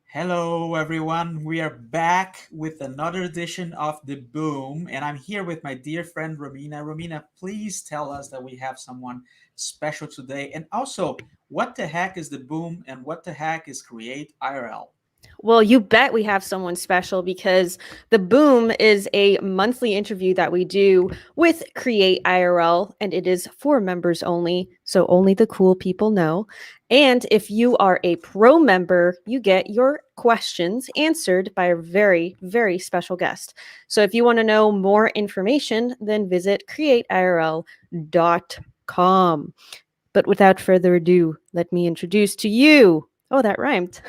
Hello, everyone. We are back with another edition of The Boom, and I'm here with my dear friend Romina. Romina, please tell us that we have someone special today. And also, what the heck is The Boom and what the heck is Create IRL? Well, you bet we have someone special because The Boom is a monthly interview that we do with Create IRL, and it is for members only, so only the cool people know. And if you are a pro member, you get your questions answered by a very, very special guest. So if you want to know more information, then visit createirl.com. But without further ado, let me introduce to you. Oh, that rhymed.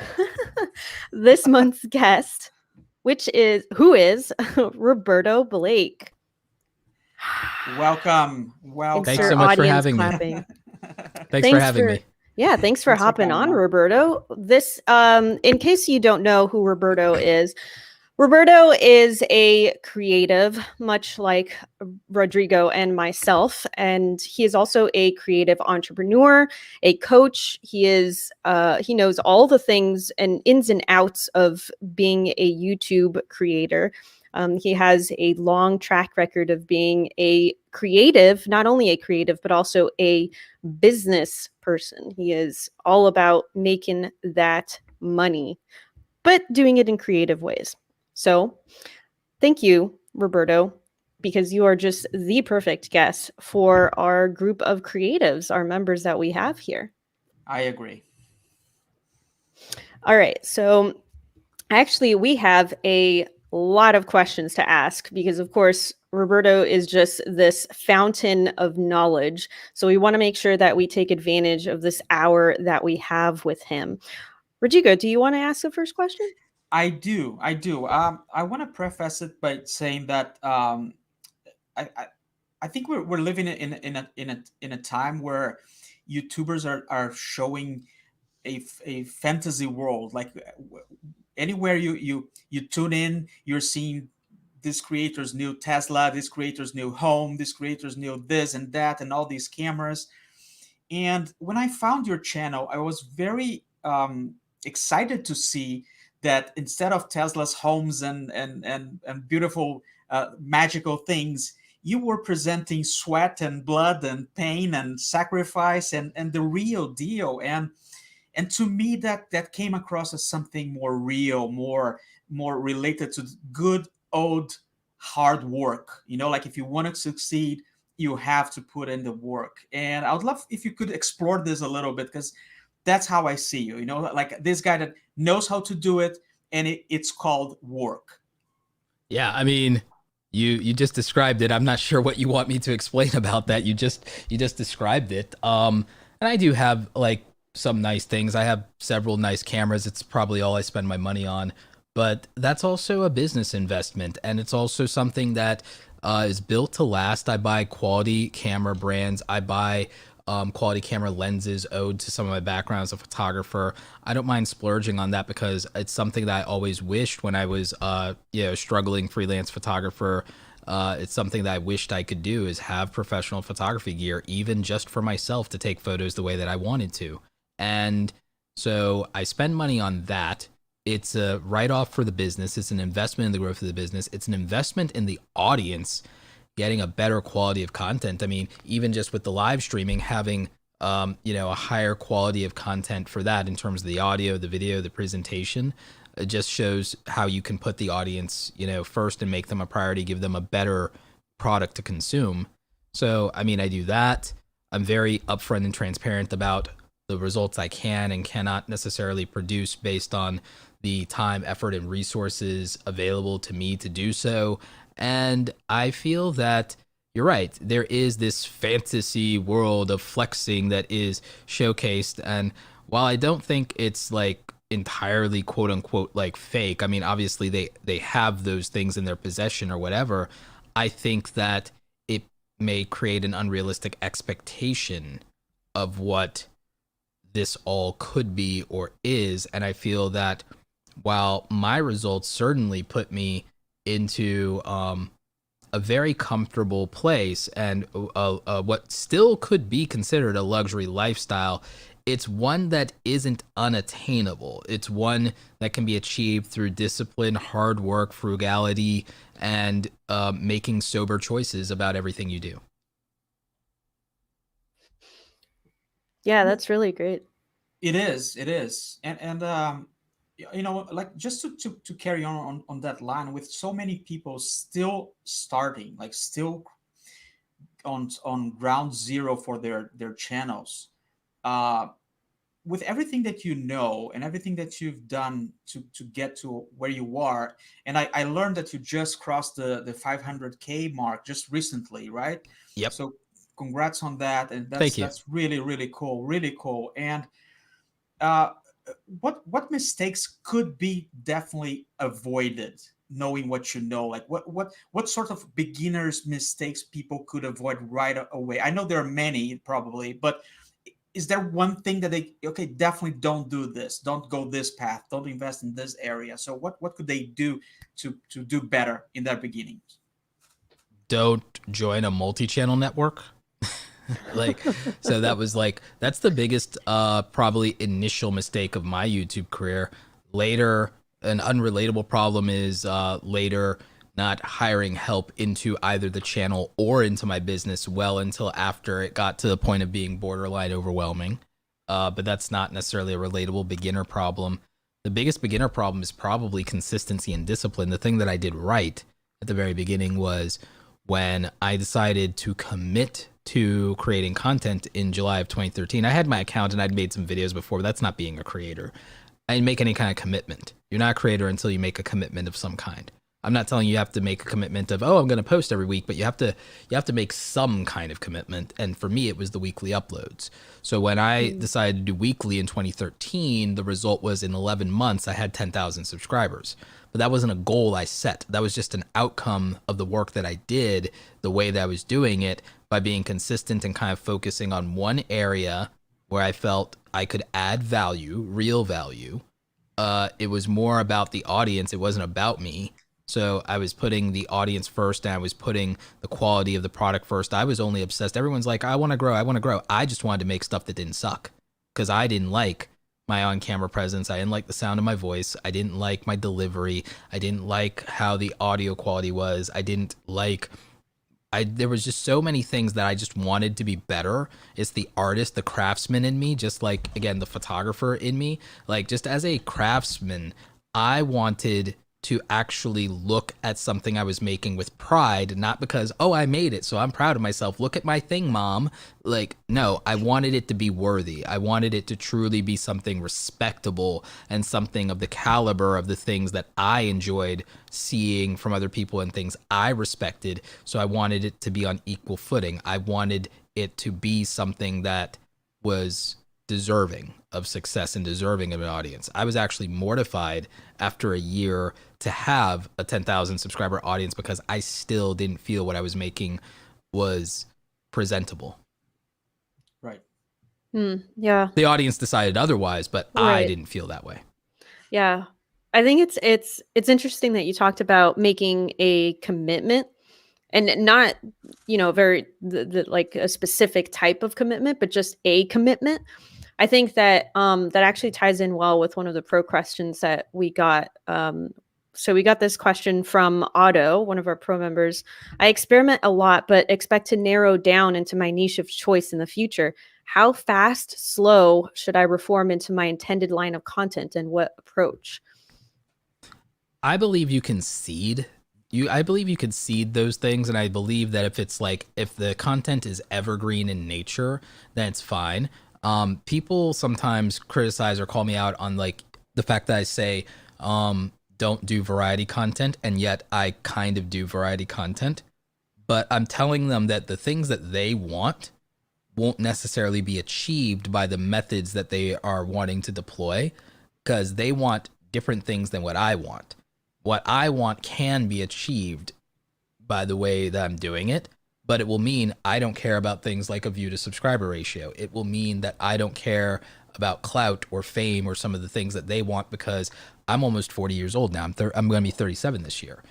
This month's guest, who is Roberto Blake. Welcome. Thanks Insert so much Welcome. for audience having me. clapping. Thanks for Thanks having for me. thanks for Thanks for hopping coming on, on. Roberto. This in case you don't know who Roberto is, Roberto is a creative, much like Rodrigo and myself, and he is also a creative entrepreneur, a coach. He knows all the things and ins and outs of being a YouTube creator. He has a long track record of being a creative, not only a creative, but also a business person. He is all about making that money, but doing it in creative ways. So, thank you, Roberto, because you are just the perfect guest for our group of creatives, our members that we have here. I agree. All right. So, actually, we have a lot of questions to ask because, of course, Roberto is just this fountain of knowledge. So, we want to make sure that we take advantage of this hour that we have with him. Rodrigo, do you want to ask the first question? I do. I do. I want to preface it by saying that I, I I think we're living in a time where YouTubers are showing a fantasy world. Like anywhere you tune in, you're seeing this creator's new Tesla, this creator's new home, this creator's new this and that, and all these cameras. And when I found your channel, I was very excited to see that instead of Tesla's homes and beautiful magical things, you were presenting sweat and blood and pain and sacrifice and the real deal. And to me that came across as something more real, more related to good old hard work. Like if you want to succeed, you have to put in the work. And I would love if you could explore this a little bit, because that's how I see you, like this guy that knows how to do it, and it's called work. Yeah, I mean, you just described it. I'm not sure what you want me to explain about that. You just described it. And I do have like some nice things. I have several nice cameras. It's probably all I spend my money on, but that's also a business investment, and it's also something that is built to last. I buy quality camera brands. I buy quality camera lenses owed to some of my background as a photographer. I don't mind splurging on that because it's something that I always wished when I was, struggling freelance photographer. It's something that I wished I could do, is have professional photography gear, even just for myself to take photos the way that I wanted to. And so I spend money on that. It's a write off for the business. It's an investment in the growth of the business. It's an investment in the audience getting a better quality of content. I mean, even just with the live streaming, having a higher quality of content for that in terms of the audio, the video, the presentation, it just shows how you can put the audience, first and make them a priority, give them a better product to consume. So, I mean, I do that. I'm very upfront and transparent about the results I can and cannot necessarily produce based on the time, effort, and resources available to me to do so. And I feel that you're right. There is this fantasy world of flexing that is showcased. And while I don't think it's like entirely quote unquote like fake, I mean, obviously they have those things in their possession or whatever. I think that it may create an unrealistic expectation of what this all could be or is. And I feel that while my results certainly put me into a very comfortable place and what still could be considered a luxury lifestyle, it's one that isn't unattainable. It's one that can be achieved through discipline, hard work, frugality, and making sober choices about everything you do. Yeah, that's really great. It is, and like just to carry on that line with so many people still starting, like still on ground zero for their channels. Uh, with everything that you know and everything that you've done to get to where you are, and I learned that you just crossed the 500K mark just recently, right? Yep. So congrats on that, and Thank you. that's really cool, really cool. And uh, what mistakes could be definitely avoided knowing what you know, like what sort of beginners mistakes people could avoid right away? I know there are many probably, but is there one thing that they, okay, definitely don't do this, don't go this path, don't invest in this area? So what could they do to do better in their beginnings? Don't join a multi-channel network. Like, so that was like, that's the biggest probably initial mistake of my YouTube career. Later, an unrelatable problem is later not hiring help into either the channel or into my business well until after it got to the point of being borderline overwhelming. But that's not necessarily a relatable beginner problem. The biggest beginner problem is probably consistency and discipline. The thing that I did right at the very beginning was when I decided to commit to creating content in July of 2013. I had my account and I'd made some videos before, but that's not being a creator. I didn't make any kind of commitment. You're not a creator until you make a commitment of some kind. I'm not telling you have to make a commitment of, oh, I'm going to post every week, but you have to make some kind of commitment. And for me, it was the weekly uploads. So when I decided to do weekly in 2013, the result was in 11 months, I had 10,000 subscribers. But that wasn't a goal I set. That was just an outcome of the work that I did, the way that I was doing it, by being consistent and kind of focusing on one area where I felt I could add value, real value. It was more about the audience. It wasn't about me. So I was putting the audience first and I was putting the quality of the product first. I was only obsessed. Everyone's like, I want to grow. I want to grow. I just wanted to make stuff that didn't suck because I didn't like my on-camera presence. I didn't like the sound of my voice. I didn't like my delivery. I didn't like how the audio quality was. There was just so many things that I just wanted to be better. It's the artist, the craftsman in me, just like, again, the photographer in me. Like, just as a craftsman, I wanted to actually look at something I was making with pride, not because, oh, I made it, so I'm proud of myself. Look at my thing, mom. Like, no, I wanted it to be worthy. I wanted it to truly be something respectable and something of the caliber of the things that I enjoyed seeing from other people and things I respected. So I wanted it to be on equal footing. I wanted it to be something that was deserving of success and deserving of an audience. I was actually mortified after a year to have a 10,000 subscriber audience because I still didn't feel what I was making was presentable. Right. Yeah. The audience decided otherwise, but I didn't feel that way. Yeah. I think it's interesting that you talked about making a commitment and not, very like a specific type of commitment, but just a commitment. I think that that actually ties in well with one of the pro questions that we got. So we got this question from Otto, one of our pro members. I experiment a lot, but expect to narrow down into my niche of choice in the future. How fast, slow should I reform into my intended line of content, and what approach? I believe you can seed. I believe you can seed those things, and I believe that if the content is evergreen in nature, then it's fine. People sometimes criticize or call me out on like the fact that I say don't do variety content, and yet I kind of do variety content. But I'm telling them that the things that they want won't necessarily be achieved by the methods that they are wanting to deploy, because they want different things than what I want. What I want can be achieved by the way that I'm doing it, but it will mean I don't care about things like a view to subscriber ratio. It will mean that I don't care about clout or fame or some of the things that they want, because I'm almost 40 years old now. I'm going to be 37 this year.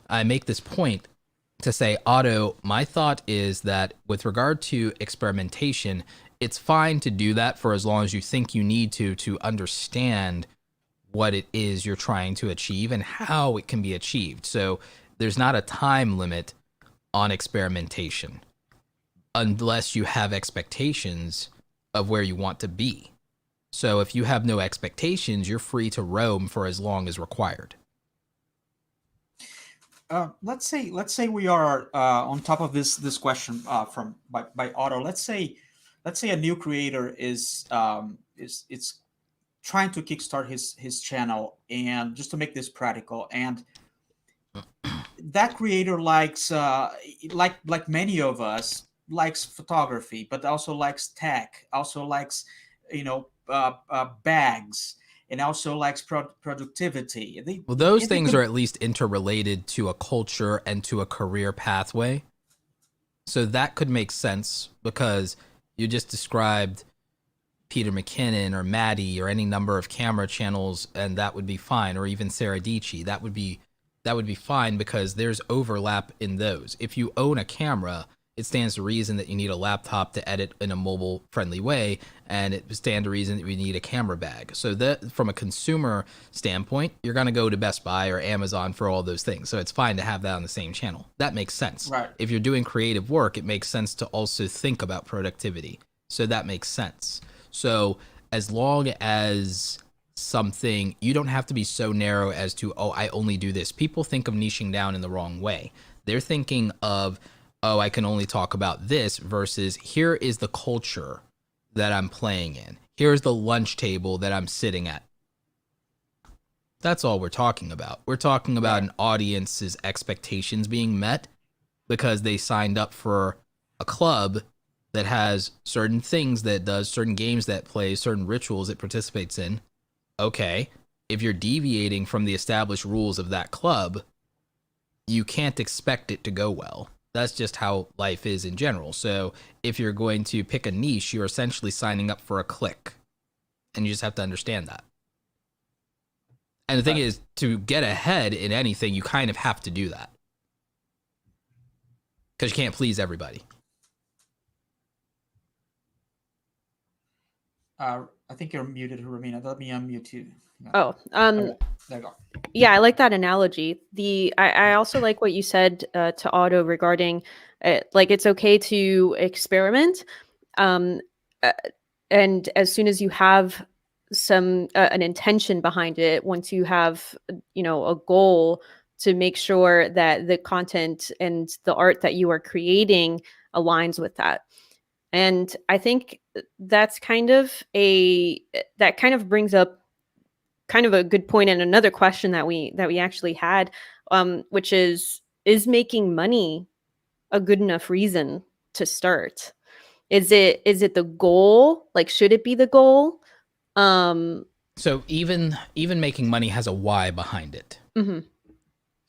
I make this point to say, Otto, my thought is that with regard to experimentation, it's fine to do that for as long as you think you need to understand what it is you're trying to achieve and how it can be achieved. So there's not a time limit on experimentation unless you have expectations of where you want to be. So if you have no expectations, you're free to roam for as long as required. Let's say we are on top of this question from by Otto. Let's say a new creator is it's trying to kickstart his channel, and just to make this practical, and that creator likes like many of us, likes photography, but also likes tech, also likes bags, and also likes productivity. Well, those They things are could. at least interrelated to a culture and to a career pathway. So that could make sense because you just described Peter McKinnon or Maddie or any number of camera channels, and that would be fine. Or even Sarah Dici, that would be fine because there's overlap in those. If you own a camera, it stands to reason that you need a laptop to edit in a mobile friendly way, and it stands to reason that you need a camera bag. So that from a consumer standpoint, you're going to go to Best Buy or Amazon for all those things. So it's fine to have that on the same channel. That makes sense. Right. If you're doing creative work, it makes sense to also think about productivity. So that makes sense. So as long as something, you don't have to be so narrow as to, oh, I only do this. People think of niching down in the wrong way. They're thinking of, oh, I can only talk about this versus here is the culture that I'm playing in. Here's the lunch table that I'm sitting at. That's all we're talking about. We're talking about an audience's expectations being met because they signed up for a club that has certain things that it does, certain games that it plays, certain rituals it participates in. Okay, if you're deviating from the established rules of that club, you can't expect it to go well. That's just how life is in general. So if you're going to pick a niche, you're essentially signing up for a clique. And you just have to understand that. And the thing is, to get ahead in anything, you kind of have to do that. Because you can't please everybody. I think you're muted, Romina. Let me unmute you. Oh, Okay, there you go. yeah, I like that analogy. I also like what you said to Otto regarding like it's okay to experiment, um, uh, and as soon as you have some an intention behind it, once you have a goal to make sure that the content and the art that you are creating aligns with that. And I think that's that kind of brings up kind of a good point and another question that we actually had, which is making money a good enough reason to start? Is it the goal? Like, should it be the goal? So even making money has a why behind it. Mhm.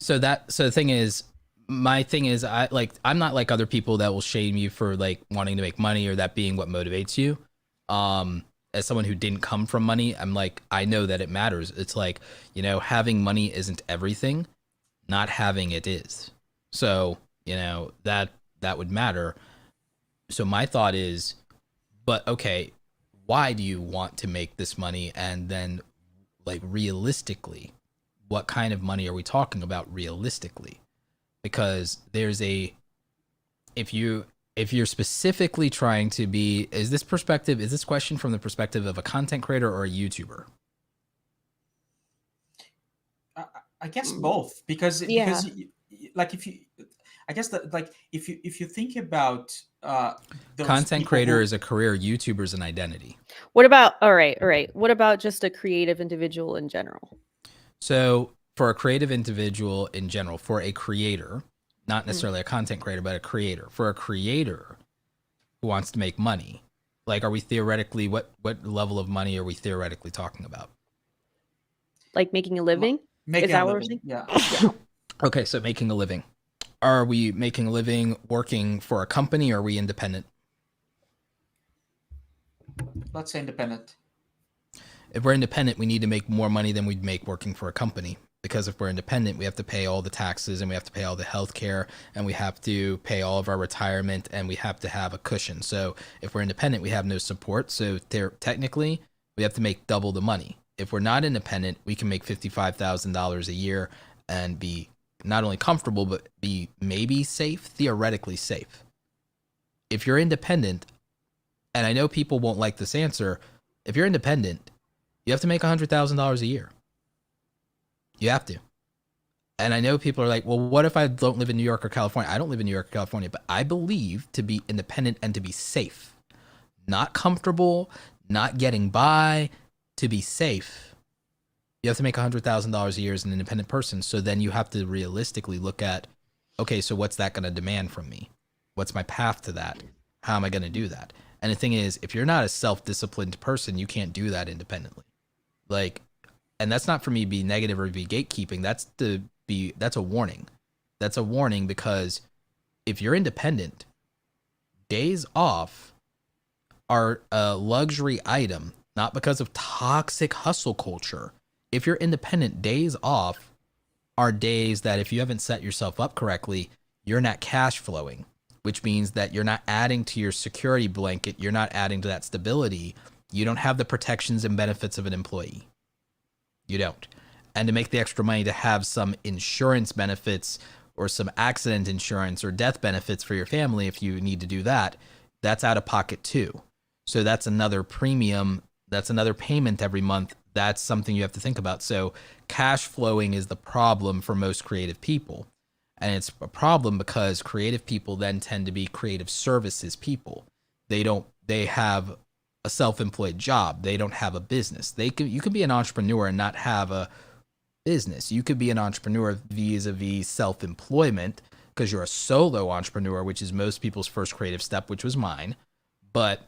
So the thing is, my thing is, I'm not like other people that will shame you for like wanting to make money or that being what motivates you. As someone who didn't come from money, I'm like, I know that it matters. It's like, having money isn't everything. Not having it is. So, that would matter. So my thought is, but okay, why do you want to make this money? And then like realistically, what kind of money are we talking about realistically? Because there's if you're specifically trying to be, is this question from the perspective of a content creator or a YouTuber? I guess both, because Yeah. like if you, I guess that like if you think about those Content people creator who, is a career, YouTuber is an identity. What about all right. What about just a creative individual in general? So for a creative individual in general, for a creator, not necessarily a content creator, but a creator, for a creator who wants to make money, like, are we theoretically, what level of money are we theoretically talking about? Like making a living? making Is that a what we're living, saying? yeah. Okay, so making a living. Are we making a living working for a company, or are we independent? Let's say independent. If we're independent, we need to make more money than we'd make working for a company. because if we're independent, we have to pay all the taxes and we have to pay all the health care and we have to pay all of our retirement and we have to have a cushion. So if we're independent, we have no support. So technically, we have to make double the money. If we're not independent, we can make $55,000 a year and be not only comfortable, but be maybe safe, theoretically safe. If you're independent, and I know people won't like this answer, if you're independent, you have to make $100,000 a year. You have to. And I know people are like, well, what if I don't live in New York or California? I don't live in New York or California, but I believe to be independent and to be safe, not comfortable, not getting by, to be safe, you have to make $100,000 a year as an independent person. So then you have to realistically look at, okay, so what's that going to demand from me? What's my path to that? How am I going to do that? And the thing is, if you're not a self-disciplined person, you can't do that independently. Like, and that's not for me to be negative or be gatekeeping. That's a warning. That's a warning because if you're independent, days off are a luxury item, not because of toxic hustle culture. If you're independent, days off are days that if you haven't set yourself up correctly, you're not cash flowing, which means that you're not adding to your security blanket. You're not adding to that stability. You don't have the protections and benefits of an employee. You don't. And to make the extra money to have some insurance benefits or some accident insurance or death benefits for your family, if you need to do that, that's out of pocket too. So that's another premium. That's another payment every month. That's something you have to think about. So cash flowing is the problem for most creative people. And it's a problem because creative people then tend to be creative services people. They have a self-employed job. They don't have a business. You can be an entrepreneur and not have a business. You could be an entrepreneur vis-a-vis self-employment because you're a solo entrepreneur, which is most people's first creative step, which was mine. But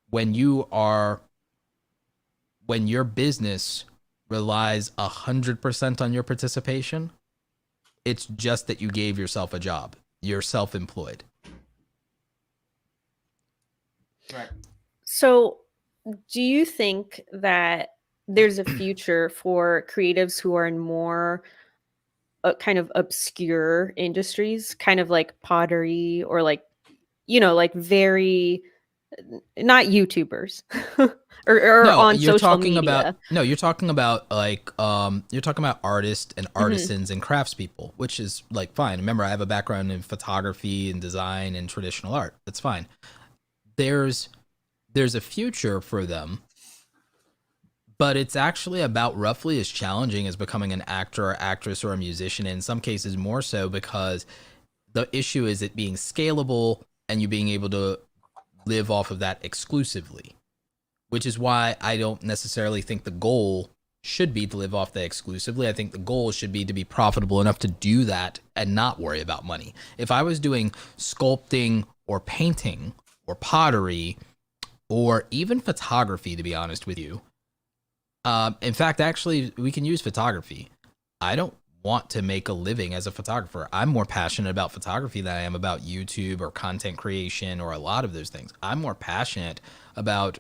when your business relies 100% on your participation, it's just that you gave yourself a job. You're self-employed. Right. So, do you think that there's a future for creatives who are in more kind of obscure industries, kind of like pottery or like, like very not YouTubers or No, on you're social talking media? you're talking about like you're talking about artists and Mhm. artisans and craftspeople, which is like fine. Remember, I have a background in photography and design and traditional art. That's fine. There's a future for them, but it's actually about roughly as challenging as becoming an actor or actress or a musician, in some cases more so, because the issue is it being scalable and you being able to live off of that exclusively, which is why I don't necessarily think the goal should be to live off that exclusively. I think the goal should be to be profitable enough to do that and not worry about money. If I was doing sculpting or painting or pottery or even photography, to be honest with you, in fact, actually, we can use photography. I don't want to make a living as a photographer. I'm more passionate about photography than I am about YouTube or content creation or a lot of those things. I'm more passionate about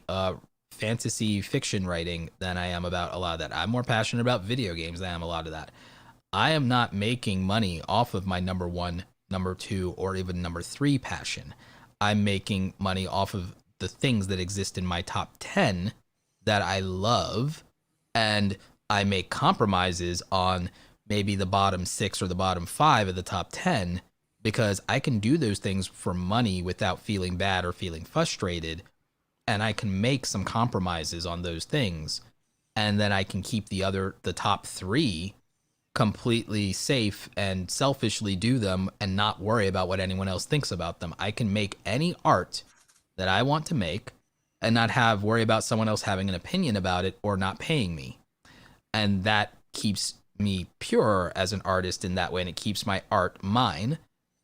fantasy fiction writing than I am about a lot of that. I'm more passionate about video games than I am a lot of that. I am not making money off of my number one, number two, or even number three passion. I'm making money off of the things that exist in my top 10 that I love, and I make compromises on maybe the bottom 6 or the bottom 5 of the top 10 because I can do those things for money without feeling bad or feeling frustrated, and I can make some compromises on those things, and then I can keep the top 3 completely safe and selfishly do them and not worry about what anyone else thinks about them. I can make any art that I want to make and not worry about someone else having an opinion about it or not paying me. And that keeps me pure as an artist in that way, and it keeps my art mine.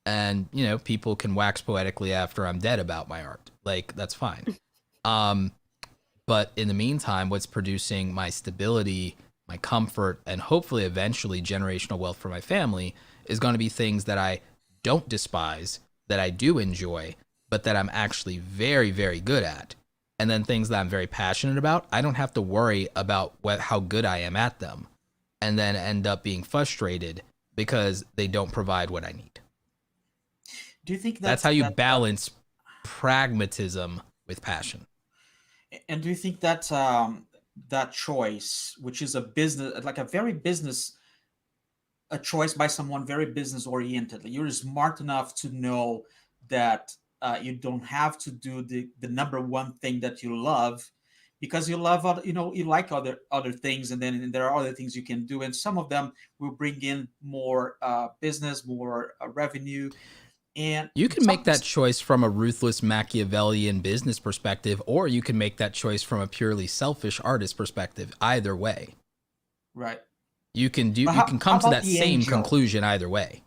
And, people can wax poetically after I'm dead about my art. Like, that's fine. But in the meantime, what's producing my stability, my comfort, and hopefully eventually generational wealth for my family is going to be things that I don't despise, that I do enjoy, but that I'm actually very, very good at. And then things that I'm very passionate about, I don't have to worry about how good I am at them. and then end up being frustrated because they don't provide what I need. Do you think That's that's how you that? balance pragmatism with passion. And do you think that that choice, which is a business, like a very business, a choice by someone very business oriented, like you're smart enough to know that you don't have to do the number one thing that you love because you love other, you like other things, and then there are other things you can do, and some of them will bring in more business, more revenue, and You can make some. that choice from a ruthless Machiavellian business perspective, or you can make that choice from a purely selfish artist perspective. Either way, Right. you But can how come to about that the same angel? conclusion either way.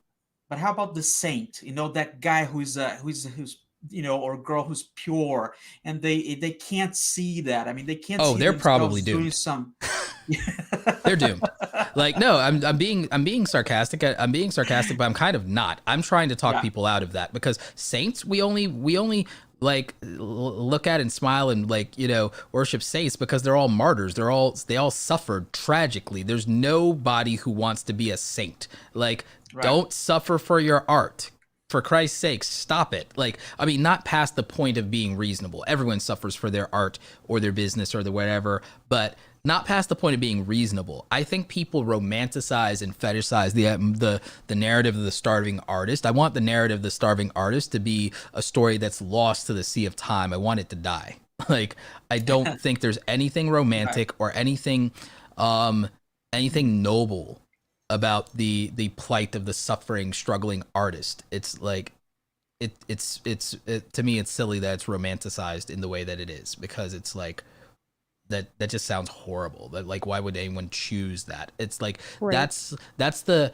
But how about the saint? That guy who's or girl who's pure, and they can't see that. I mean, they can't Oh, see they're probably themselves doing doomed. some. They're doomed. Like, no, I'm being sarcastic. I'm being sarcastic, but I'm kind of not. I'm trying to talk Yeah. people out of that because saints, we only like look at and smile and worship saints because they're all martyrs. They all suffered tragically. There's nobody who wants to be a saint. Like, Right. don't suffer for your art. For Christ's sake, stop it. Like, I mean, not past the point of being reasonable. Everyone suffers for their art or their business or the whatever, but not past the point of being reasonable. I think people romanticize and fetishize the narrative of the starving artist. I want the narrative of the starving artist to be a story that's lost to the sea of time. I want it to die. Like, I don't think there's anything Right. romantic or anything noble about the plight of the suffering, struggling artist. It's like to me it's silly that it's romanticized in the way that it is, because it's like that just sounds horrible. That, like, why would anyone choose that? It's like Right. that's the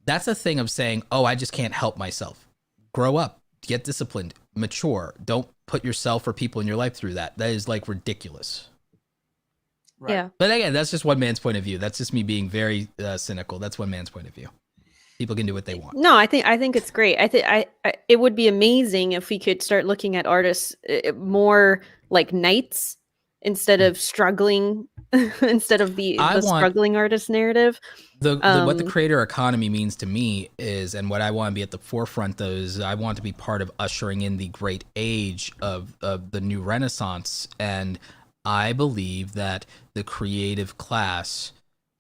thing of saying, oh, I just can't help myself. Grow up, get disciplined, mature. Don't put yourself or people in your life through that. That is like ridiculous. Right. Yeah. But again, that's just one man's point of view. That's just me being very cynical. That's one man's point of view. People can do what they want. No, I think it's great. I it would be amazing if we could start looking at artists more like knights instead of struggling, instead of the I the want struggling artist narrative. the what the Um, creator economy means to me is, and what I want to be at the forefront of, is I want to be part of ushering in the great age of the new renaissance. And I believe that the creative class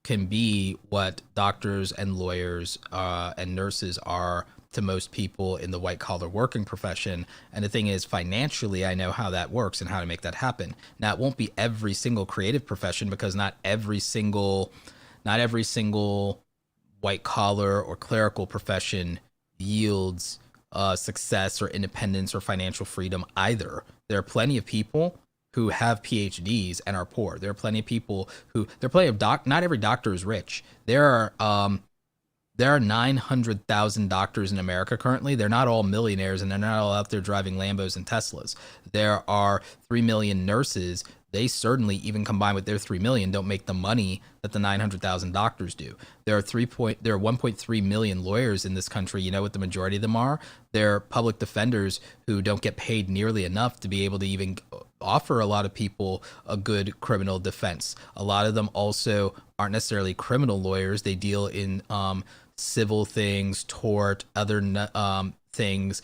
can be what doctors and lawyers and nurses are to most people in the white collar working profession. And the thing is, financially, I know how that works and how to make that happen. Now, it won't be every single creative profession, because not every single white collar or clerical profession yields success or independence or financial freedom either. There are plenty of people who have PhDs and are poor. There are plenty of people not every doctor is rich. There are 900,000 doctors in America currently. They're not all millionaires, and they're not all out there driving Lambos and Teslas. There are 3 million nurses. They certainly, even combined with their 3 million, don't make the money that the 900,000 doctors do. There are 1.3 million lawyers in this country. You know what the majority of them are? They're public defenders who don't get paid nearly enough to be able to even offer a lot of people a good criminal defense. A lot of them also aren't necessarily criminal lawyers. They deal in civil things, tort, other things,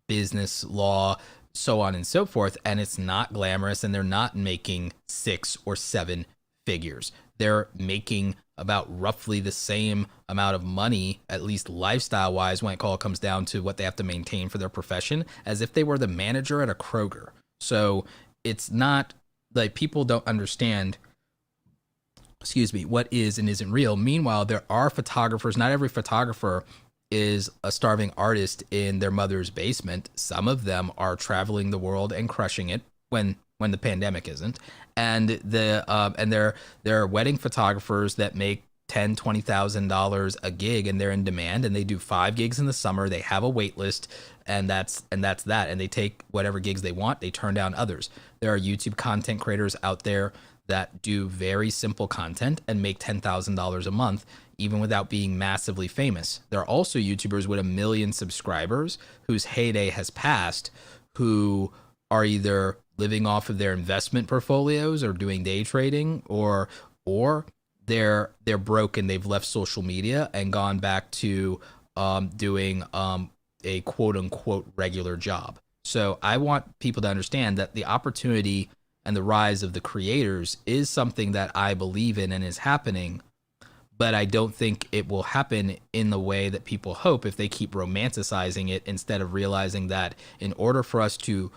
business law, so on and so forth. And it's not glamorous, and they're not making 6 or 7 figures. They're making about roughly the same amount of money, at least lifestyle wise, when it all comes down to what they have to maintain for their profession, as if they were the manager at a Kroger. So it's not like, people don't understand, what is and isn't real. Meanwhile, there are photographers. Not every photographer is a starving artist in their mother's basement. Some of them are traveling the world and crushing it when the pandemic isn't. And they're wedding photographers that make $10,000-$20,000 a gig, and they're in demand, and they do 5 gigs in the summer. They have a wait list, and that's that. And they take whatever gigs they want. They turn down others. There are YouTube content creators out there that do very simple content and make $10,000 a month, even without being massively famous. There are also YouTubers with 1 million subscribers whose heyday has passed, who are either living off of their investment portfolios or doing day trading, or they're broken. They've left social media and gone back to doing a quote unquote regular job. So I want people to understand that the opportunity and the rise of the creators is something that I believe in and is happening, but I don't think it will happen in the way that people hope if they keep romanticizing it instead of realizing that in order for us to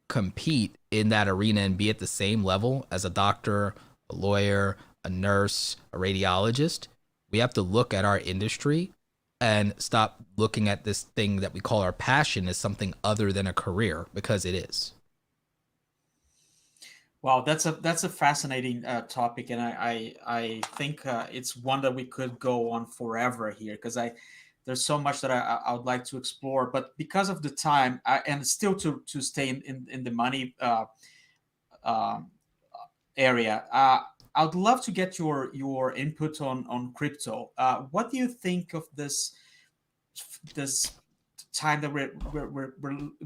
compete in that arena and be at the same level as a doctor, a lawyer, a nurse, a radiologist, we have to look at our industry and stop looking at this thing that we call our passion as something other than a career, because it is. Wow, that's a fascinating topic, and I think it's one that we could go on forever here, because I there's so much that I would like to explore, but because of the time, and still to stay in the money um, area, I would love to get your input on crypto. What do you think of this time that we're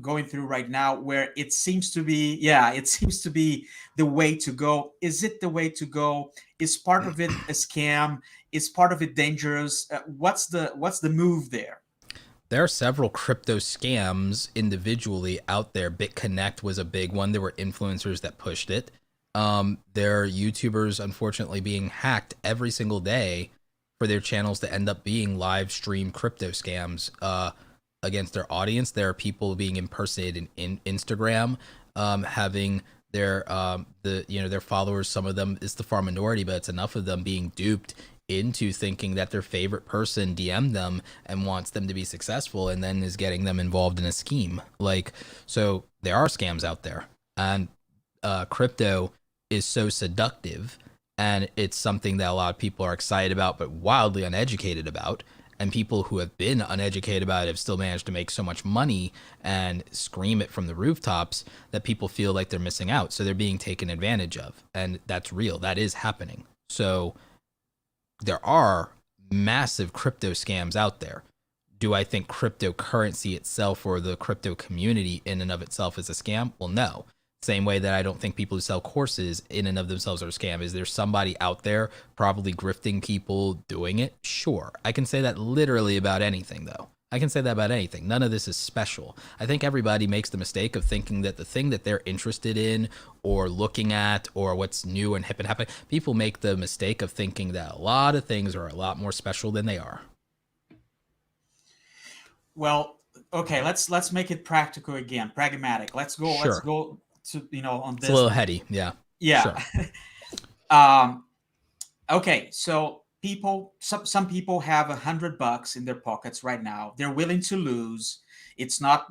going through right now, where it seems to be, yeah, it seems to be the way to go? Is it the way to go? Is part of it a scam? Is part of it dangerous? What's the move there? There are several crypto scams individually out there. BitConnect was a big one. There were influencers that pushed it. There are YouTubers, unfortunately, being hacked every single day for their channels to end up being live stream crypto scams against their audience. There are people being impersonated in Instagram, having their their followers. Some of them, it's the far minority, but it's enough of them being duped into thinking that their favorite person DM'd them and wants them to be successful, and then is getting them involved in a scheme. Like, so there are scams out there, and crypto is so seductive, and it's something that a lot of people are excited about but wildly uneducated about, and people who have been uneducated about it have still managed to make so much money and scream it from the rooftops that people feel like they're missing out. So they're being taken advantage of, and that's real. That is happening. So there are massive crypto scams out there. Do I think cryptocurrency itself or the crypto community in and of itself is a scam? Well, no. Same way that I don't think people who sell courses in and of themselves are a scam. Is there somebody out there probably grifting people doing it? Sure. I can say that literally about anything, though. I can say that about anything. None of this is special. I think everybody makes the mistake of thinking that the thing that they're interested in or looking at or what's new and hip and happening, people make the mistake of thinking that a lot of things are a lot more special than they are. Well, okay, let's make it practical again, pragmatic. Let's go. Sure. Let's go to on It's this. a little heady. Yeah. Yeah. Sure. Okay, so some people have $100 in their pockets right now. They're willing to lose. It's not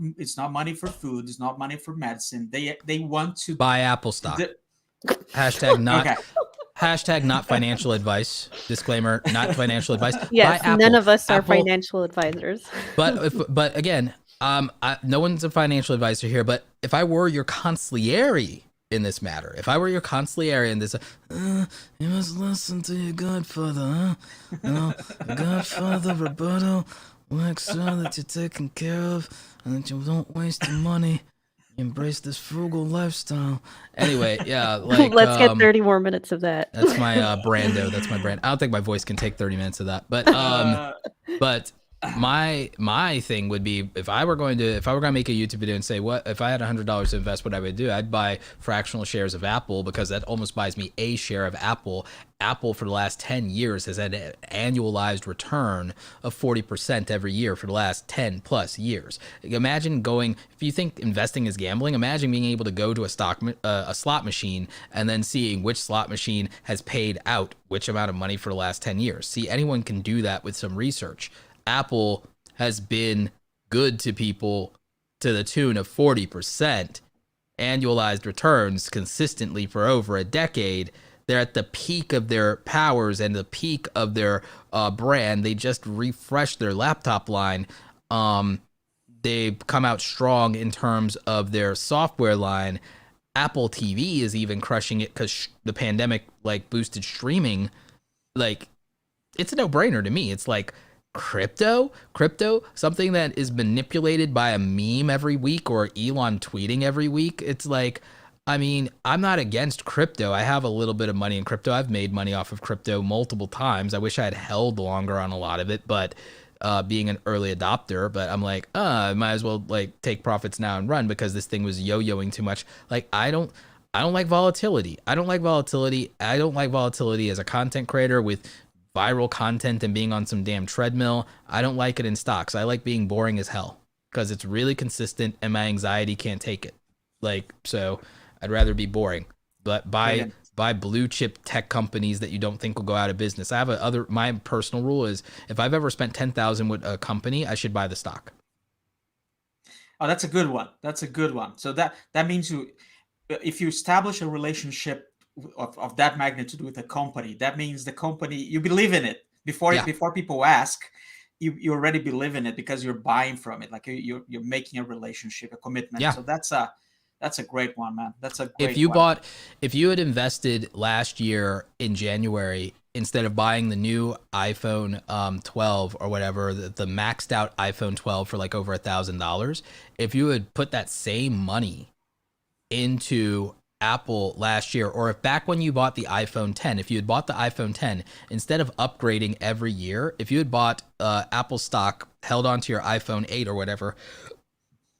money for food. It's not money for medicine. They want to Buy Apple stock. the- Hashtag not. okay. Hashtag not financial advice. Disclaimer, not financial advice. Yes, Buy Apple. none of us are Apple- financial advisors. But again, no one's a financial advisor here. But if I were your consigliere in this matter, if I were your consigliere in this, you must listen to your godfather, huh? You know, your godfather Roberto, make sure that you're taken care of and that you don't waste your money. You embrace this frugal lifestyle. Anyway, yeah, like Let's get 30 more minutes of that. that's my brando. That's my brand. I don't think my voice can take 30 minutes of that. But my thing would be if I were going to make a YouTube video and say what if I had $100 to invest, what I would do, I'd buy fractional shares of Apple, because that almost buys me a share of Apple. Apple for the last 10 years has had an annualized return of 40% every year for the last 10 plus years. Imagine if you think investing is gambling, imagine being able to go to a slot machine and then seeing which slot machine has paid out which amount of money for the last 10 years. See, anyone can do that with some research. Apple has been good to people to the tune of 40% annualized returns consistently for over a decade. They're at the peak of their powers and the peak of their brand. They just refreshed their laptop line. They've come out strong in terms of their software line. Apple TV is even crushing it because the pandemic boosted streaming. It's a no-brainer to me. It's like crypto, something that is manipulated by a meme every week or Elon tweeting every week. It's like, I mean, I'm not against crypto. I have a little bit of money in crypto. I've made money off of crypto multiple times. I wish I had held longer on a lot of it, but being an early adopter, but I'm like, I might as well like take profits now and run because this thing was yo-yoing too much. Like I don't like volatility. I don't like volatility. I don't like volatility as a content creator with viral content and being on some damn treadmill. I don't like it in stocks. I like being boring as hell because it's really consistent and my anxiety can't take it. Like, so I'd rather be boring. But Brilliant. buy blue chip tech companies that you don't think will go out of business. I have my personal rule is if I've ever spent 10,000 with a company, I should buy the stock. Oh, that's a good one. That's a good one. So that means if you establish a relationship of that magnitude with a company, that means the company, you believe in it Yeah. before people ask. You already believe in it because you're buying from it. Like you're making a relationship, a commitment. Yeah. So that's a great one, man. That's a If great you one. bought if you had invested last year in January instead of buying the new iPhone 12 or whatever, the maxed out iPhone 12 for like over $1,000, if you had put that same money into Apple last year, or if back when you bought the iPhone 10, if you had bought the iPhone 10, instead of upgrading every year, if you had bought Apple stock, held onto your iPhone 8 or whatever,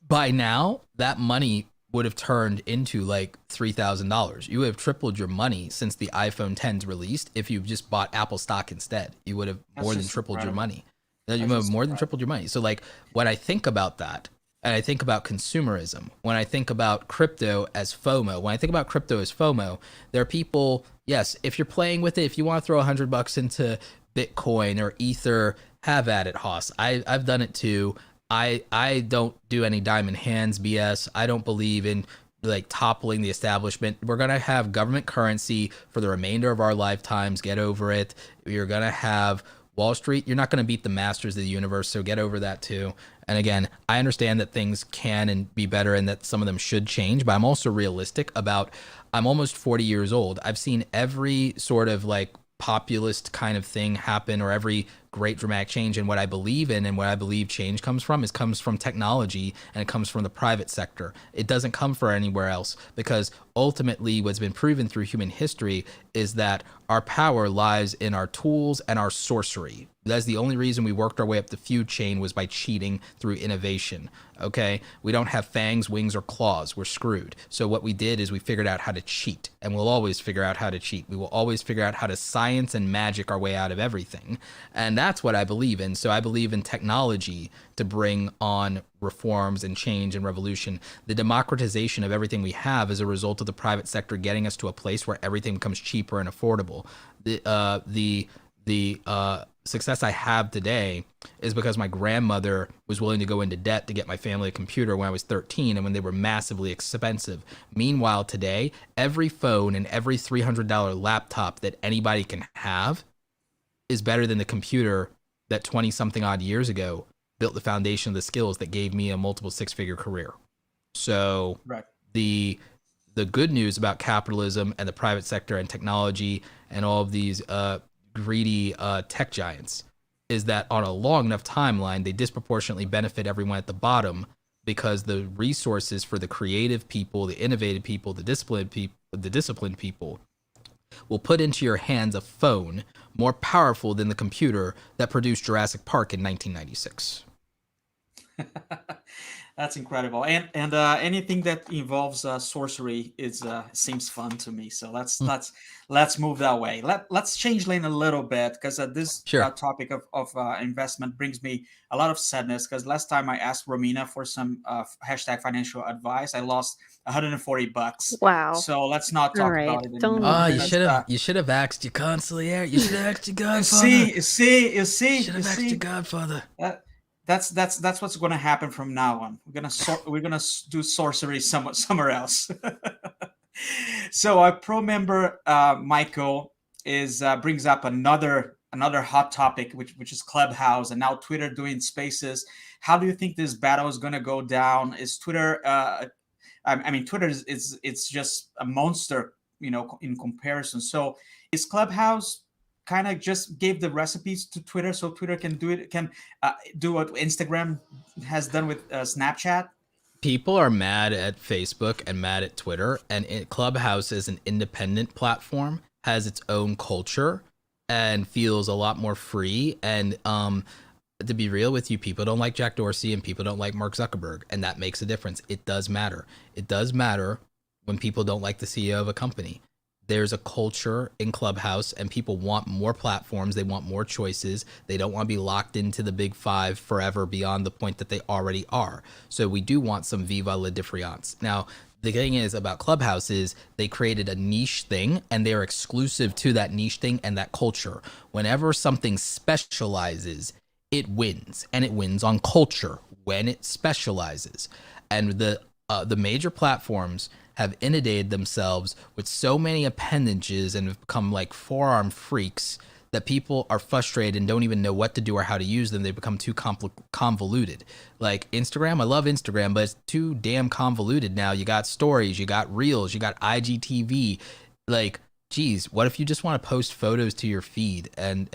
by now that money would have turned into like $3,000. You would have tripled your money since the iPhone 10's released. If you just bought Apple stock instead, you would have That's more than just tripled your incredible. money. You would That's have just more than incredible. tripled your money. So like when I think about that, and I think about consumerism, when I think about crypto as FOMO, when I think about crypto as FOMO, there are people, yes, if you're playing with it, if you want to throw $100 into Bitcoin or Ether, have at it, Hoss. I've done it too. I don't do any diamond hands BS. I don't believe in like toppling the establishment. We're gonna have government currency for the remainder of our lifetimes. Get over it. You're gonna have Wall Street. You're not gonna beat the masters of the universe, so get over that too. And again, I understand that things can and be better and that some of them should change, but I'm also realistic about I'm almost 40 years old. I've seen every sort of like populist kind of thing happen or every great dramatic change, and what I believe in and what I believe change comes from technology, and it comes from the private sector. It doesn't come from anywhere else, because ultimately what's been proven through human history is that our power lies in our tools and our sorcery. That's the only reason we worked our way up the food chain, was by cheating through innovation. Okay, we don't have fangs, wings, or claws. We're screwed. So what we did is we figured out how to cheat, and we'll always figure out how to cheat. We will always figure out how to science and magic our way out of everything. And that's what I believe in. So I believe in technology to bring on reforms and change and revolution. The democratization of everything we have is a result of the private sector getting us to a place where everything becomes cheaper and affordable. The success I have today is because my grandmother was willing to go into debt to get my family a computer when I was 13 and when they were massively expensive. Meanwhile, today, every phone and every $300 laptop that anybody can have is better than the computer that 20 something odd years ago built the foundation of the skills that gave me a multiple six-figure career. So Right. the good news about capitalism and the private sector and technology and all of these greedy tech giants is that on a long enough timeline, they disproportionately benefit everyone at the bottom, because the resources for the creative people, the innovative people, the disciplined people will put into your hands a phone more powerful than the computer that produced Jurassic Park in 1996. That's incredible. And anything that involves sorcery is seems fun to me. So let's move that way. Let's change lane a little bit, because this Sure. topic of investment brings me a lot of sadness. Because last time I asked Romina for some hashtag financial advice, I lost $140. Wow. So let's not All talk right. about it Don't anymore. Oh, you even. should have you should have asked your consigliere. You should have asked your godfather. You Should have asked your see. godfather. That's what's going to happen from now on. We're gonna do sorcery somewhere else. So our pro member Michael is brings up another hot topic, which is Clubhouse, and now Twitter doing Spaces. How do you think this battle is going to go down? Is Twitter? I mean, Twitter is it's just a monster, in comparison. So is Clubhouse kind of just gave the recipes to Twitter, so Twitter can do what Instagram has done with Snapchat? People are mad at Facebook and mad at Twitter, and Clubhouse as an independent platform has its own culture and feels a lot more free. And to be real with you, people don't like Jack Dorsey and people don't like Mark Zuckerberg, and that makes a difference. It does matter. It does matter when people don't like the CEO of a company. There's a culture in Clubhouse, and people want more platforms. They want more choices. They don't want to be locked into the big five forever beyond the point that they already are. So we do want some viva la difference. Now, the thing is about Clubhouse is they created a niche thing, and they're exclusive to that niche thing and that culture. Whenever something specializes, it wins, and it wins on culture when it specializes. And the major platforms have inundated themselves with so many appendages and have become like forearm freaks that people are frustrated and don't even know what to do or how to use them. They become too convoluted. Like Instagram, I love Instagram, but it's too damn convoluted now. You got stories, you got reels, you got IGTV. Like, geez, what if you just want to post photos to your feed and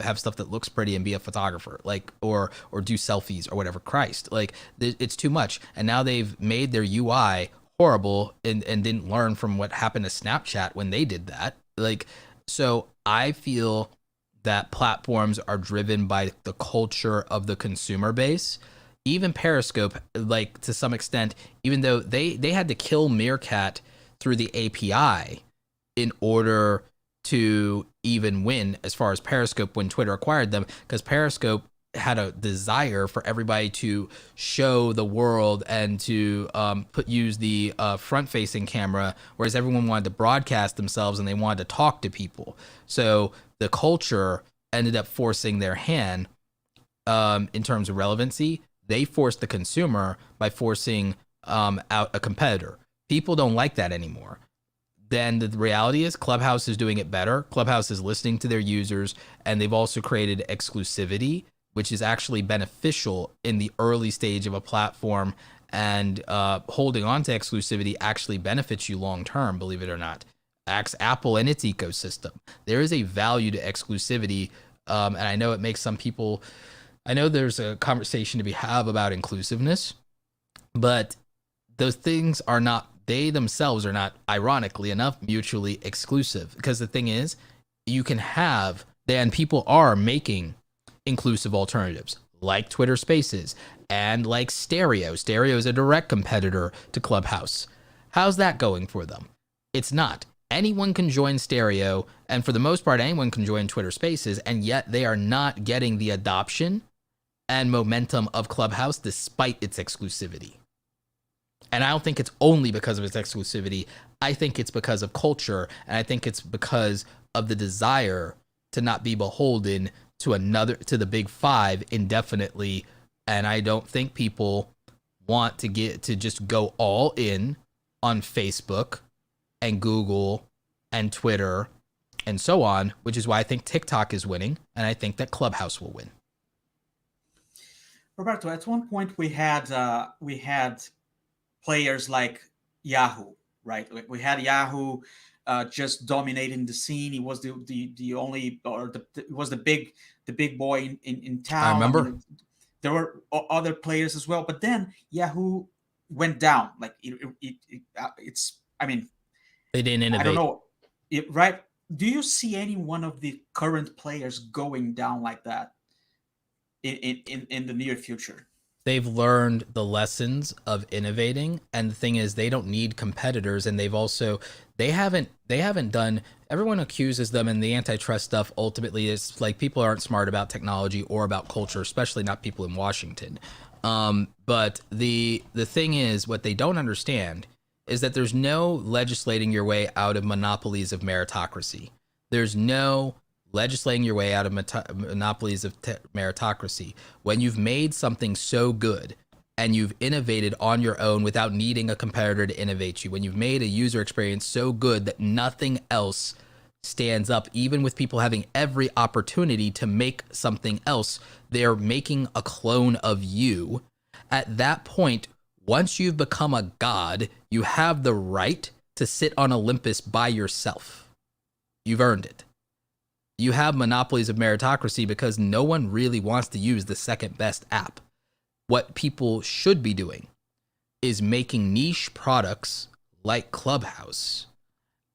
have stuff that looks pretty and be a photographer, like, or do selfies or whatever? Christ, like, it's too much. And now they've made their UI horrible and didn't learn from what happened to Snapchat when they did that. Like, so I feel that platforms are driven by the culture of the consumer base. Even Periscope, like, to some extent, even though they had to kill Meerkat through the API in order to even win as far as Periscope when Twitter acquired them, because Periscope had a desire for everybody to show the world and to use the front-facing camera, whereas everyone wanted to broadcast themselves and they wanted to talk to people. So the culture ended up forcing their hand in terms of relevancy. They forced the consumer by forcing out a competitor. People don't like that anymore. Then the reality is Clubhouse is doing it better. Clubhouse is listening to their users, and they've also created exclusivity, which is actually beneficial in the early stage of a platform. And holding on to exclusivity actually benefits you long term, believe it or not. Ask Apple and its ecosystem. There is a value to exclusivity, and I know it makes some people. I know there's a conversation to be had about inclusiveness, but those things are not. They themselves are not, ironically enough, mutually exclusive. Because the thing is, you can have, and people are making inclusive alternatives like Twitter Spaces and like Stereo. Stereo is a direct competitor to Clubhouse. How's that going for them? It's not. Anyone can join Stereo, and for the most part, anyone can join Twitter Spaces, and yet they are not getting the adoption and momentum of Clubhouse despite its exclusivity. And I don't think it's only because of its exclusivity. I think it's because of culture, and I think it's because of the desire to not be beholden to the big five indefinitely. And I don't think people want to just go all in on Facebook and Google and Twitter and so on, which is why I think TikTok is winning, and I think that Clubhouse will win. Roberto, at one point we had players like Yahoo, right? We had Yahoo just dominating the scene. He was the only, or it was the big boy in town. I remember. mean, there were other players as well, but then Yahoo went down. Like it's. I mean, they didn't innovate. I don't know, right? Do you see any one of the current players going down like that in the near future? They've learned the lessons of innovating, and the thing is, they don't need competitors, and they haven't done. Everyone accuses them, and the antitrust stuff ultimately is like people aren't smart about technology or about culture, especially not people in Washington. But the thing is, what they don't understand is that there's no legislating your way out of monopolies of meritocracy. There's no legislating your way out of monopolies of meritocracy. When you've made something so good and you've innovated on your own without needing a competitor to innovate you, when you've made a user experience so good that nothing else stands up, even with people having every opportunity to make something else, they're making a clone of you. At that point, once you've become a god, you have the right to sit on Olympus by yourself. You've earned it. You have monopolies of meritocracy because no one really wants to use the second best app. What people should be doing is making niche products like Clubhouse.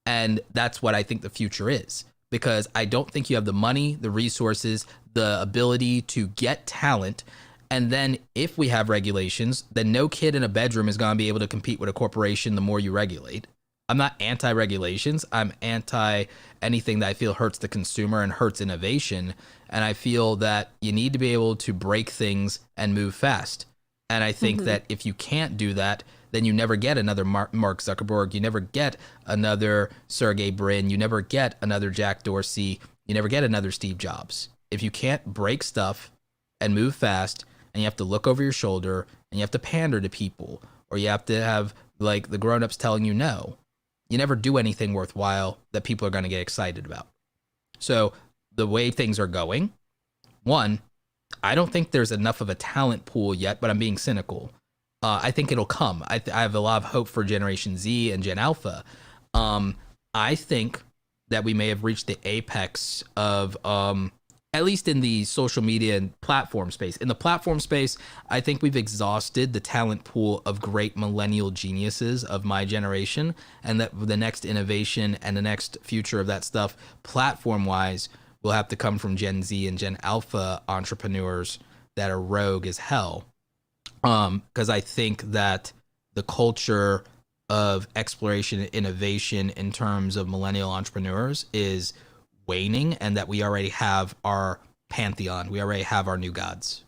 And that's what I think the future is, because I don't think you have the money, the resources, the ability to get talent. And then if we have regulations, then no kid in a bedroom is going to be able to compete with a corporation the more you regulate. I'm not anti-regulations. I'm anti anything that I feel hurts the consumer and hurts innovation. And I feel that you need to be able to break things and move fast. And I think that if you can't do that, then you never get another Mark Zuckerberg. You never get another Sergey Brin. You never get another Jack Dorsey. You never get another Steve Jobs. If you can't break stuff and move fast, and you have to look over your shoulder, and you have to pander to people, or you have to have like the grown-ups telling you no, you never do anything worthwhile that people are going to get excited about. So the way things are going, one, I don't think there's enough of a talent pool yet, but I'm being cynical. I think it'll come. I have a lot of hope for Generation Z and Gen Alpha. I think that we may have reached the apex of, at least in the social media and platform space. In the platform space, I think we've exhausted the talent pool of great millennial geniuses of my generation, and that the next innovation and the next future of that stuff, platform-wise, will have to come from Gen Z and Gen Alpha entrepreneurs that are rogue as hell. Because I think that the culture of exploration and innovation in terms of millennial entrepreneurs is waning, and that we already have our pantheon. We already have our new gods.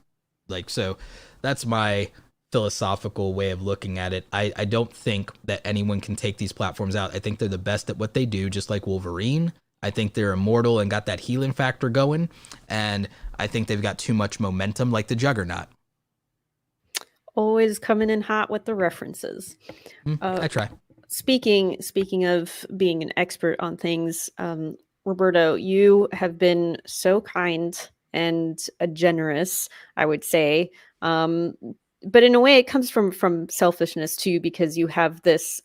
Like, so that's my philosophical way of looking at it. I don't think that anyone can take these platforms out. I think they're the best at what they do, just like Wolverine. I think they're immortal and got that healing factor going. And I think they've got too much momentum, like the Juggernaut. Always coming in hot with the references. I try. Speaking of being an expert on things, Roberto, you have been so kind and generous, I would say. But in a way, it comes from selfishness too, because you have this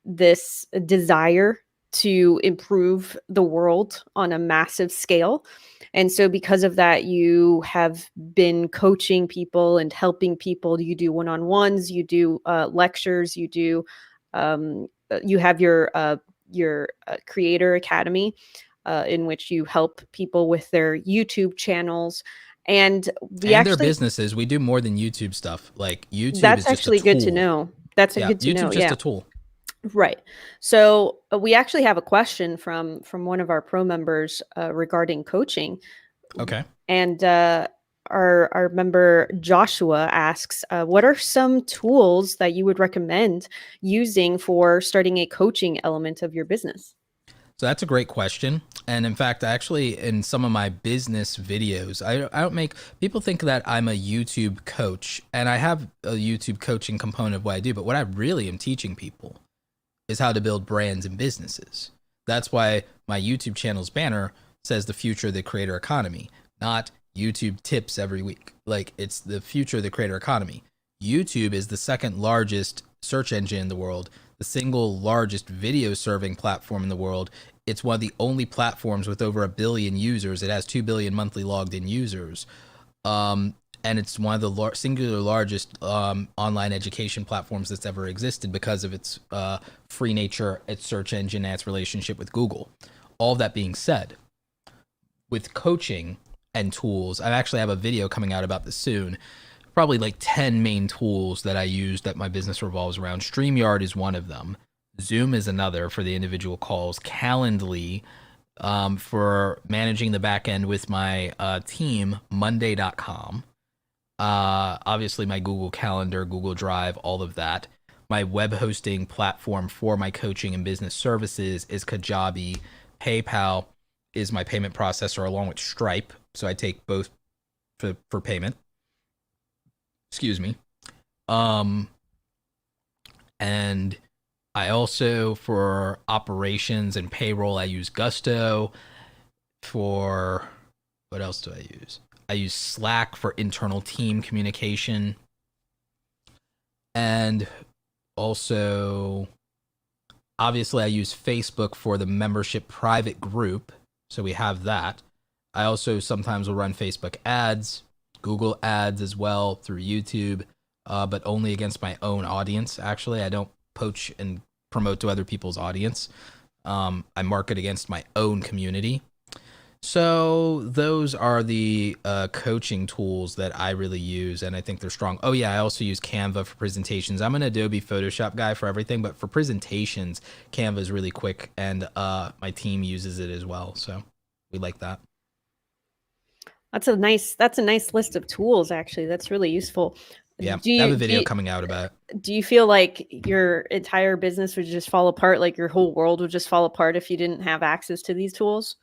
this desire to improve the world on a massive scale. And so because of that, you have been coaching people and helping people. You do one-on-ones, you do lectures, you have your Creator Academy, in which you help people with their YouTube channels. And their businesses. We do more than YouTube stuff. Like YouTube that's is just actually a tool. Good to know. That's good to know. YouTube's just a tool. Right. So we actually have a question from one of our pro members regarding coaching. Okay. And our member Joshua asks, what are some tools that you would recommend using for starting a coaching element of your business? So that's a great question. And in fact, actually, in some of my business videos, I don't make people think that I'm a YouTube coach, and I have a YouTube coaching component of what I do. But what I really am teaching people is how to build brands and businesses. That's why my YouTube channel's banner says the future of the creator economy, not YouTube tips every week. Like, it's the future of the creator economy. YouTube is the second largest search engine in the world, the single largest video serving platform in the world. It's one of the only platforms with over 1 billion users. It has 2 billion monthly logged in users. And it's one of the singular largest online education platforms that's ever existed because of its free nature, its search engine, and its relationship with Google. All that being said, with coaching and tools, I actually have a video coming out about this soon. Probably like 10 main tools that I use that my business revolves around. StreamYard is one of them. Zoom is another for the individual calls. Calendly for managing the back end with my team, Monday.com. Obviously my Google Calendar, Google Drive, all of that. My web hosting platform for my coaching and business services is Kajabi. PayPal is my payment processor along with Stripe. So I take both for payment. Excuse me. And I also, for operations and payroll, I use Gusto. For what else do I use? I use Slack for internal team communication. And also, obviously, I use Facebook for the membership private group. So we have that. I also sometimes will run Facebook ads, Google ads as well through YouTube. but only against my own audience. Actually, I don't poach and promote to other people's audience. I market against my own community. So those are the coaching tools that I really use, and I think they're strong. Oh yeah, I also use Canva for presentations. I'm an Adobe Photoshop guy for everything, but for presentations, Canva is really quick, and my team uses it as well. So we like that. That's a nice list of tools, actually. That's really useful. Yeah, Do I have you a do video you, coming out about it. do you feel like your entire business would just fall apart, like your whole world would just fall apart if you didn't have access to these tools?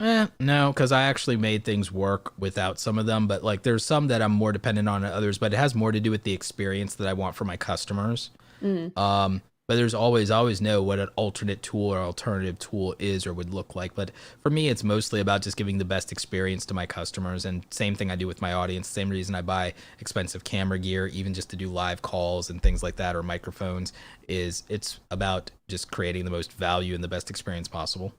No, because I actually made things work without some of them, but like there's some that I'm more dependent on than others, but it has more to do with the experience that I want for my customers. Mm. But there's always know what an alternate tool or alternative tool is or would look like. But for me, it's mostly about just giving the best experience to my customers. And same thing I do with my audience. Same reason I buy expensive camera gear, even just to do live calls and things like that, or microphones, is it's about just creating the most value and the best experience possible.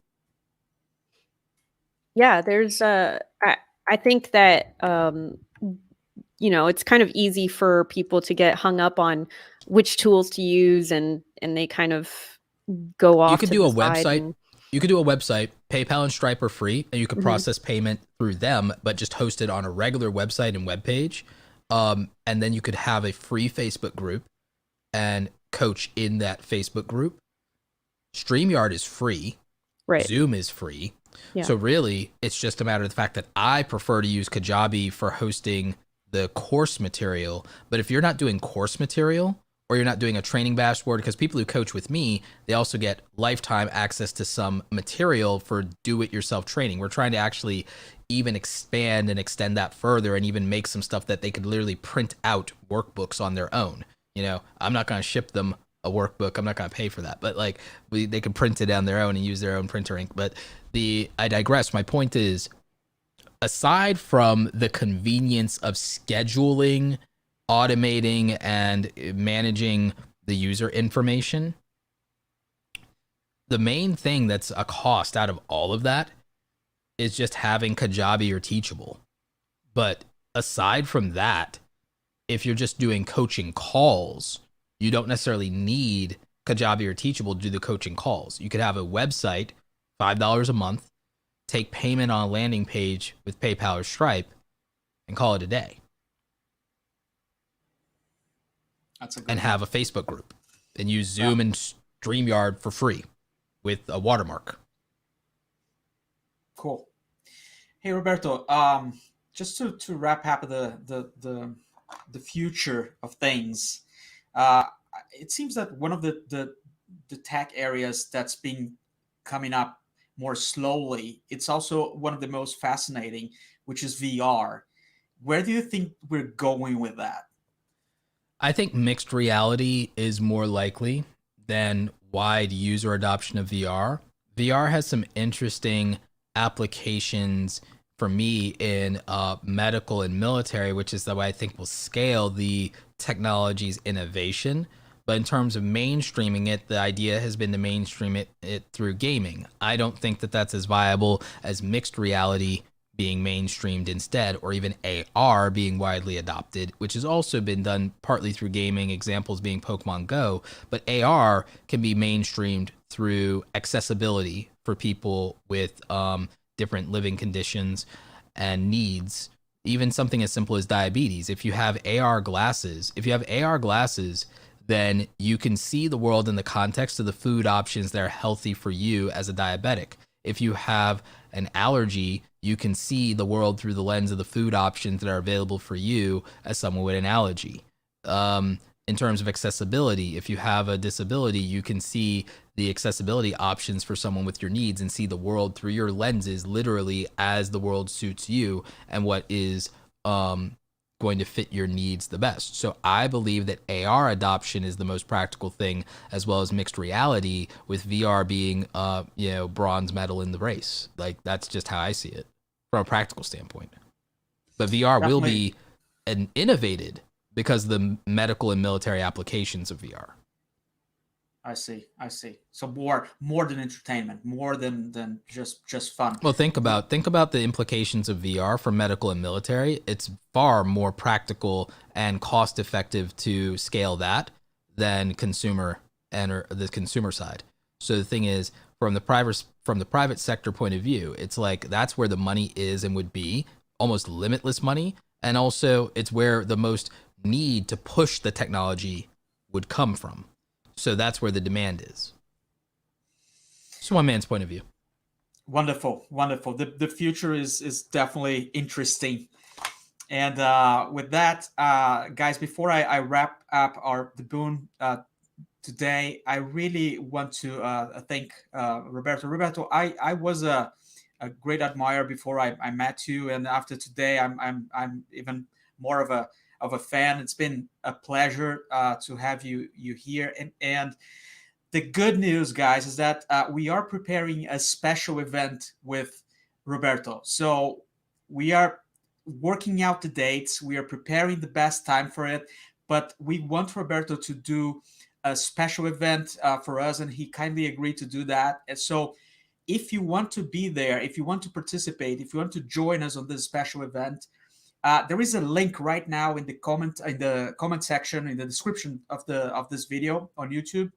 Yeah, there's I think that it's kind of easy for people to get hung up on which tools to use, and they kind of go You off could to do the a side. website. And You could do a website. PayPal and Stripe are free, and you could Mhm. process payment through them, but just host it on a regular website and web page. And then you could have a free Facebook group and coach in that Facebook group. StreamYard is free. Right. Zoom is free. Yeah. So really, it's just a matter of the fact that I prefer to use Kajabi for hosting the course material. But if you're not doing course material, or you're not doing a training dashboard, because people who coach with me, they also get lifetime access to some material for do-it-yourself training. We're trying to actually even expand and extend that further, and even make some stuff that they could literally print out workbooks on their own. You know, I'm not going to ship them a workbook. I'm not going to pay for that, but like they can print it on their own and use their own printer ink. But I digress. My point is, aside from the convenience of scheduling, automating, and managing the user information, the main thing that's a cost out of all of that is just having Kajabi or Teachable. But aside from that, if you're just doing coaching calls, you don't necessarily need Kajabi or Teachable to do the coaching calls. You could have a website, $5 a month, take payment on a landing page with PayPal or Stripe, and call it a day. And have a Facebook group and use Zoom and StreamYard for free with a watermark. Cool. Hey Roberto, just to wrap up the future of things, it seems that one of the tech areas that's been coming up more slowly, it's also one of the most fascinating, which is VR. Where do you think we're going with that? I think mixed reality is more likely than wide user adoption of VR. VR has some interesting applications for me in medical and military, which is the way I think will scale the technology's innovation. But in terms of mainstreaming it, the idea has been to mainstream it through gaming. I don't think that that's as viable as mixed reality being mainstreamed instead, or even AR being widely adopted, which has also been done partly through gaming, examples being Pokemon Go. But AR can be mainstreamed through accessibility for people with different living conditions and needs. Even something as simple as diabetes. If you have AR glasses, then you can see the world in the context of the food options that are healthy for you as a diabetic. If you have an allergy, you can see the world through the lens of the food options that are available for you as someone with an allergy. In terms of accessibility, if you have a disability, you can see the accessibility options for someone with your needs and see the world through your lenses, literally as the world suits you and what is going to fit your needs the best. So I believe that AR adoption is the most practical thing, as well as mixed reality, with VR being bronze medal in the race. Like, that's just how I see it from a practical standpoint. But VR will be innovated because of the medical and military applications of VR. I see. I see. So more than entertainment, more than just fun. Well, think about the implications of VR for medical and military. It's far more practical and cost effective to scale that than consumer and or the consumer side. So the thing is, from the private sector point of view, it's like that's where the money is and would be almost limitless money, and also it's where the most need to push the technology would come from. So that's where the demand is. It's one man's point of view. Wonderful, wonderful. The future is definitely interesting. And with that, guys, before I wrap up our the boon today, I really want to thank Roberto. Roberto, I was a great admirer before I met you, and after today, I'm even more of a fan. It's been a pleasure to have you here, and the good news, guys, is that we are preparing a special event with Roberto. So we are working out the dates. We are preparing the best time for it. But we want Roberto to do a special event for us, and he kindly agreed to do that. And so, if you want to be there, if you want to participate, if you want to join us on this special event, there is a link right now in the comment section in the description of this video on YouTube.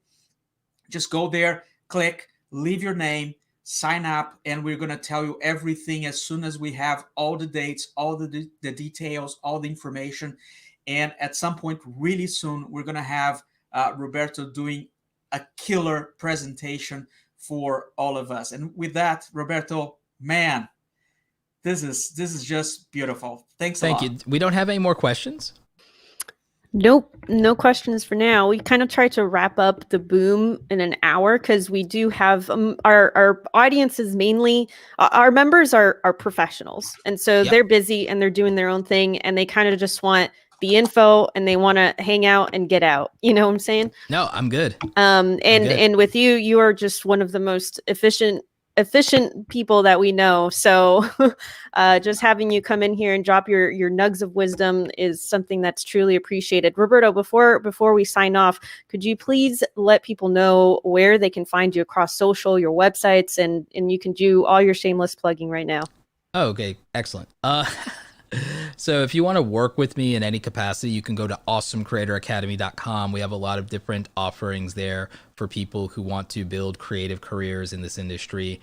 Just go there, click, leave your name, sign up, and we're going to tell you everything as soon as we have all the dates, all the details, all the information. And at some point, really soon, we're going to have Roberto doing a killer presentation for all of us. And with that, Roberto, man, this is just beautiful. Thanks a lot. Thank you. We don't have any more questions? Nope, no questions for now. We kind of try to wrap up the boom in an hour because we do have our audience is mainly our members are professionals, and so Yep. they're busy and they're doing their own thing, and they kind of just want the info and they want to hang out and get out. You know what I'm saying? No, I'm good. And good. and with you, you are just one of the most efficient people that we know. So just having you come in here and drop your nugs of wisdom is something that's truly appreciated. Roberto, before we sign off, could you please let people know where they can find you across social, your websites, and you can do all your shameless plugging right now. Oh, okay, excellent. So if you want to work with me in any capacity, you can go to awesomecreatoracademy.com. We have a lot of different offerings there for people who want to build creative careers in this industry.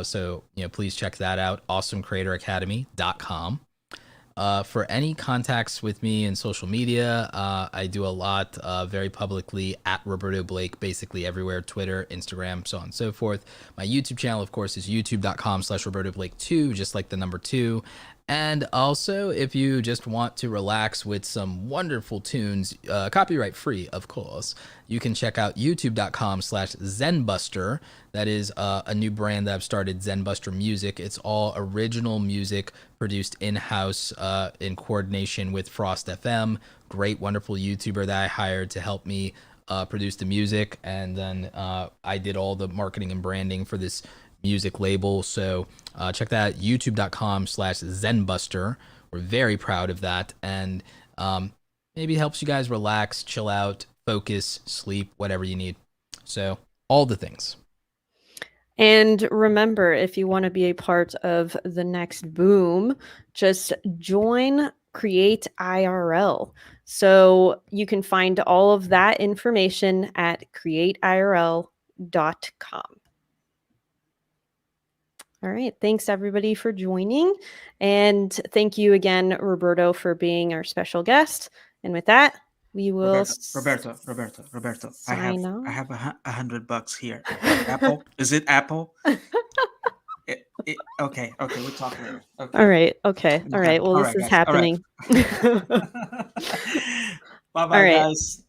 So please check that out, awesomecreatoracademy.com. For any contacts with me in social media, I do a lot very publicly at Roberto Blake, basically everywhere, Twitter, Instagram, so on and so forth. My YouTube channel, of course, is youtube.com/Roberto Blake 2, just like the number 2. And also, if you just want to relax with some wonderful tunes, copyright free, of course, you can check out youtube.com/Zenbuster. That is a new brand that I've started, Zenbuster Music. It's all original music produced in-house in coordination with Frost FM. Great, wonderful YouTuber that I hired to help me produce the music. And then I did all the marketing and branding for this music label. So check that out, youtube.com/Zenbuster. We're very proud of that. And maybe it helps you guys relax, chill out, focus, sleep, whatever you need. So all the things. And remember, if you want to be a part of the next boom, just join CreateIRL. So you can find all of that information at CreateIRL.com. All right. Thanks, everybody, for joining. And thank you again, Roberto, for being our special guest. And with that, we will Roberto. I off. have $100 here. Apple? Is it Apple? Okay. We'll talk later. Okay. All right. Okay. All right. Well, this is guys. happening. Bye, All right. guys.